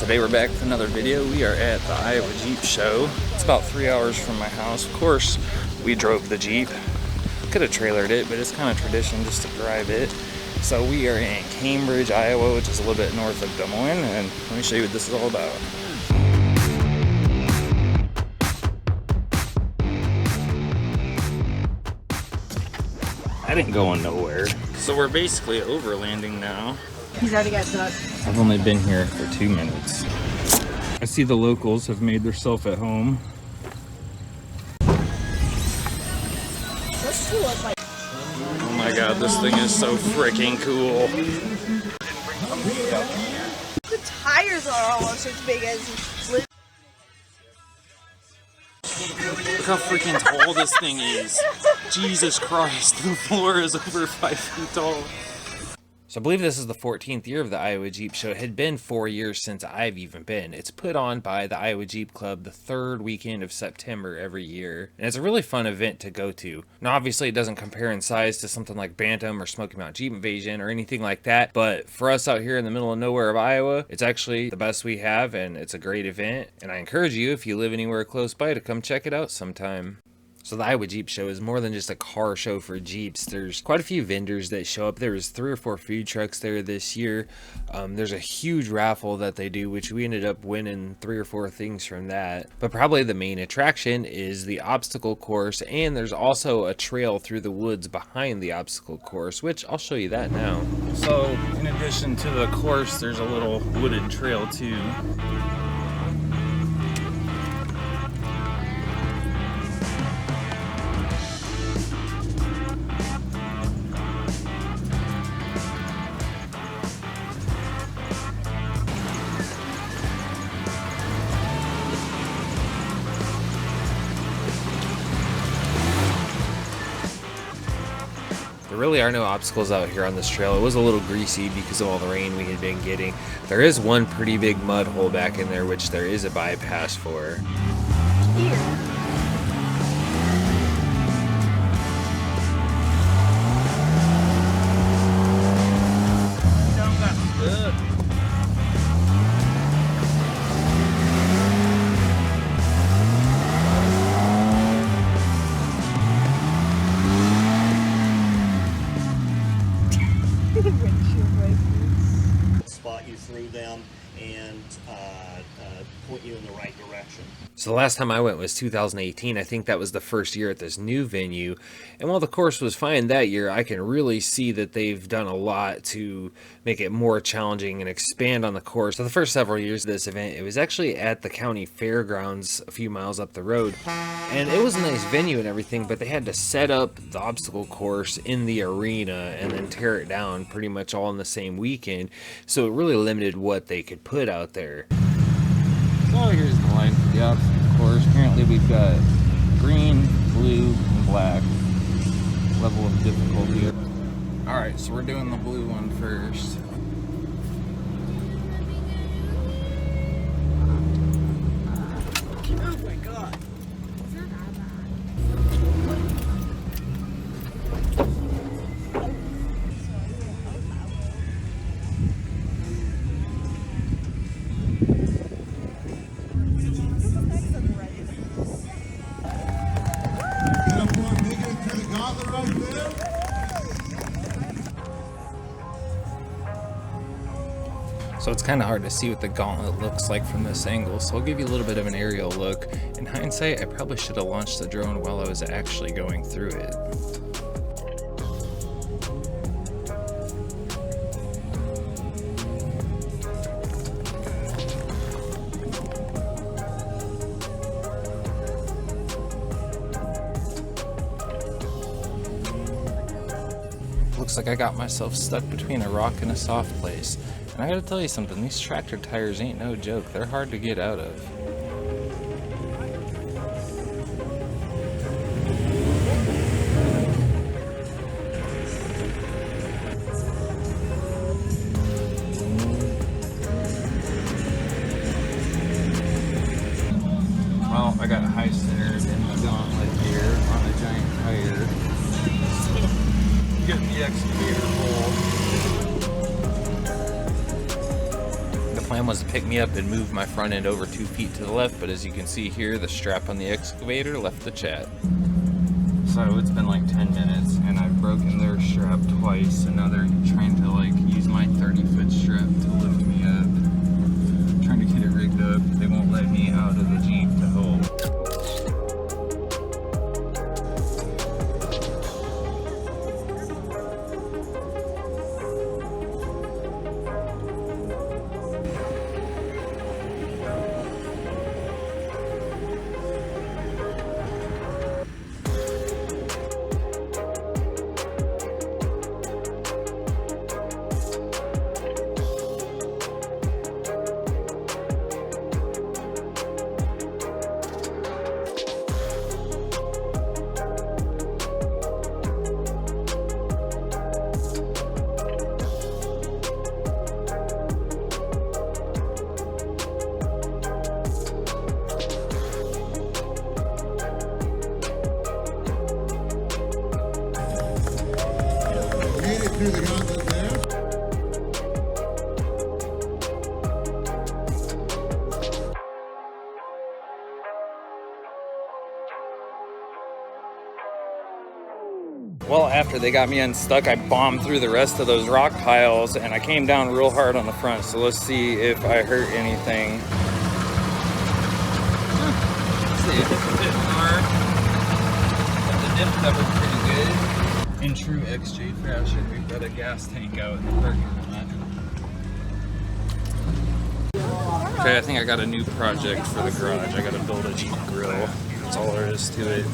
Today we're back with another video. We are at the Iowa Jeep Show. It's about 3 hours from my house. Of course, we drove the Jeep. Could have trailered it, but it's kind of tradition just to drive it. So we are in Cambridge, Iowa, which is a little bit north of Des Moines, and let me show you what this is all about. I didn't go nowhere. So we're basically overlanding now. He's already got duck. I've only been here for 2 minutes. I see the locals have made themselves at home. Oh my god, this thing is so freaking cool. The tires are almost as big as Look how freaking tall this thing is. Jesus Christ, the floor is over 5 feet tall. So I believe this is the 14th year of the Iowa Jeep Show. It had been 4 years since I've even been. It's put on by the Iowa Jeep Club the third weekend of September every year. And it's a really fun event to go to. Now obviously it doesn't compare in size to something like Bantam or Smoky Mountain Jeep Invasion or anything like that. But for us out here in the middle of nowhere of Iowa, it's actually the best we have and it's a great event. And I encourage you, if you live anywhere close by, to come check it out sometime. So the Iowa Jeep Show is more than just a car show for Jeeps. There's quite a few vendors that show up. There was 3 or 4 food trucks there this year. There's a huge raffle that they do, which we ended up winning 3 or 4 things from that. But probably the main attraction is the obstacle course, and there's also a trail through the woods behind the obstacle course, which I'll show you that now. So in addition to the course, there's a little wooded trail too. There really are no obstacles out here on this trail. It was a little greasy because of all the rain we had been getting. There is one pretty big mud hole back in there, which there is a bypass for. here. Spot you through them and point you in the right direction. So the last time I went was 2018. I think that was the first year at this new venue. And while the course was fine that year, I can really see that they've done a lot to make it more challenging and expand on the course. So the first several years of this event, it was actually at the county fairgrounds a few miles up the road. And it was a nice venue and everything, but they had to set up the obstacle course in the arena and then tear it down pretty much all in the same weekend. So it really limited what they could put out there. So here's the line for the obstacle course. Apparently we've got green, blue, and black level of difficulty. Alright, so we're doing the blue one first. Oh my god. So it's kind of hard to see what the gauntlet looks like from this angle, so I'll give you a little bit of an aerial look. In hindsight, I probably should have launched the drone while I was actually going through it. Looks like I got myself stuck between a rock and a soft place. And I gotta tell you something, these tractor tires ain't no joke. They're hard to get out of. Well, I got high centered in the gauntlet here on a giant tire. Get the excavator hole. The plan plan was to pick me up and move my front end over 2 feet to the left, but as you can see here, the strap on the excavator left the chat. So it's been like 10 minutes and I've broken their strap twice, and now they're trying to like use my 30-foot strap to lift me up. I'm trying to get it rigged up. They won't let me out of the Jeep to help. Through the gauntlet there. Well, after they got me unstuck, I bombed through the rest of those rock piles and I came down real hard on the front, so let's see if I hurt anything. Let's see, it hit a bit more. Got the dip covered pretty good. In true XJ fashion, we've got a gas tank out in the parking lot. Okay, I think I got a new project for the garage. I gotta build a Jeep grill. That's all there is to it.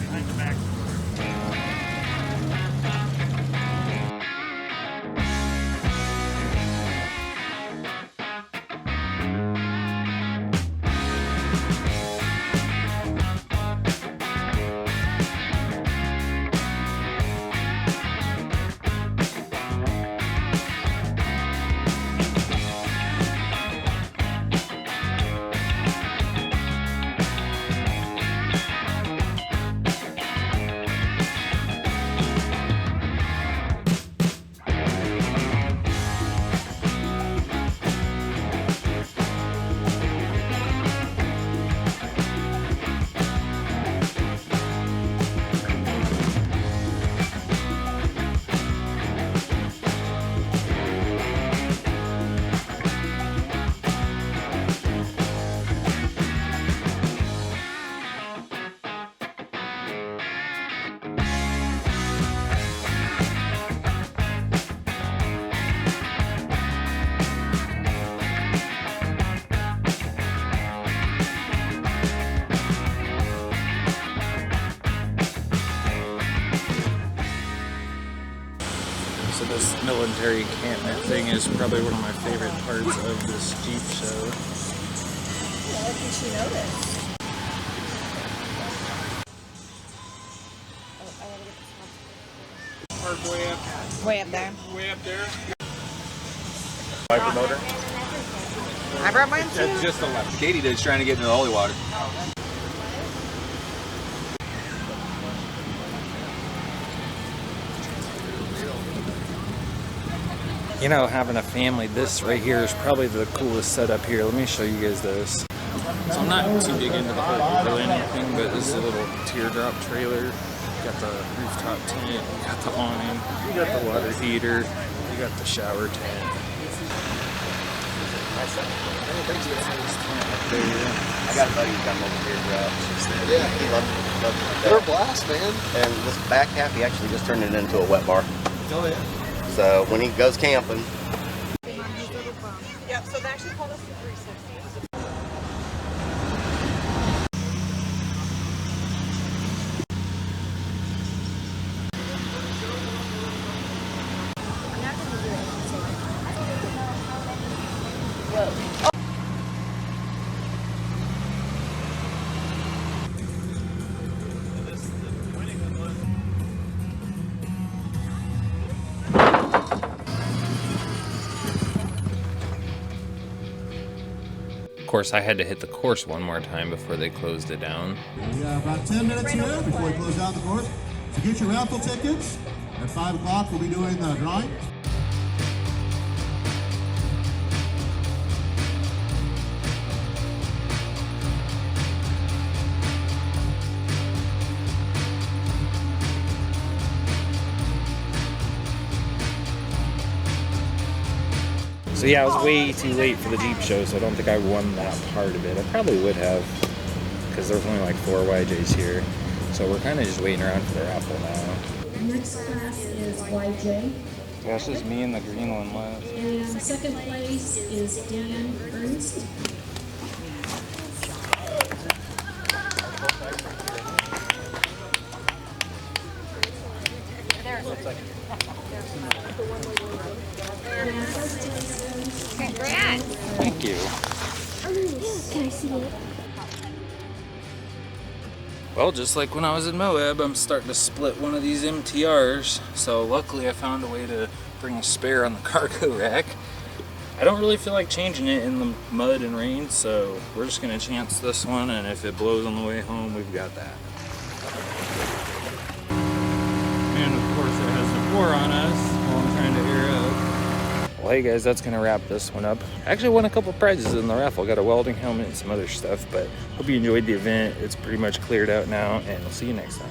So this military encampment thing is probably one of my favorite parts of this Jeep show. Well, if you should notice. Way up there. Way up there. Viper motor? I brought mine too. That's just a left. Katie did, trying to get into the holy water. You know, having a family, this right here is probably the coolest setup here. Let me show you guys this. So I'm not too big into the whole grill or anything, but this is a little teardrop trailer. You got the rooftop tent, you got the awning, you got the water heater, you got the shower tent. I got a buddy who's got multiple teardrops. Yeah, he loved it. They're a blast, man. And this back half, he actually just turned it into a wet bar. Oh, yeah. So when he goes camping, Yep, so they actually called us the 360. Of course, I had to hit the course one more time before they closed it down. We got about 10 minutes here before we close out the course. So get your raffle tickets. At 5 o'clock, we'll be doing the drawing. So yeah, I was way too late for the Jeep show, so I don't think I won that part of it. I probably would have, because there's only like 4 YJs here. So we're kind of just waiting around for the raffle now. Next class is YJ. Yeah, it's just me and the green one left. And second place is Dan Ernst. Congrats. Thank you. Can I see it? Well, just like when I was in Moab, I'm starting to split one of these MTRs. So luckily I found a way to bring a spare on the cargo rack. I don't really feel like changing it in the mud and rain, so we're just gonna chance this one, and if it blows on the way home, we've got that. And of course it has the pour on us while I'm trying to air up. Well, hey guys, that's gonna wrap this one up. I actually won a couple prizes in the raffle. Got a welding helmet and some other stuff, but hope you enjoyed the event. It's pretty much cleared out now, and we'll see you next time.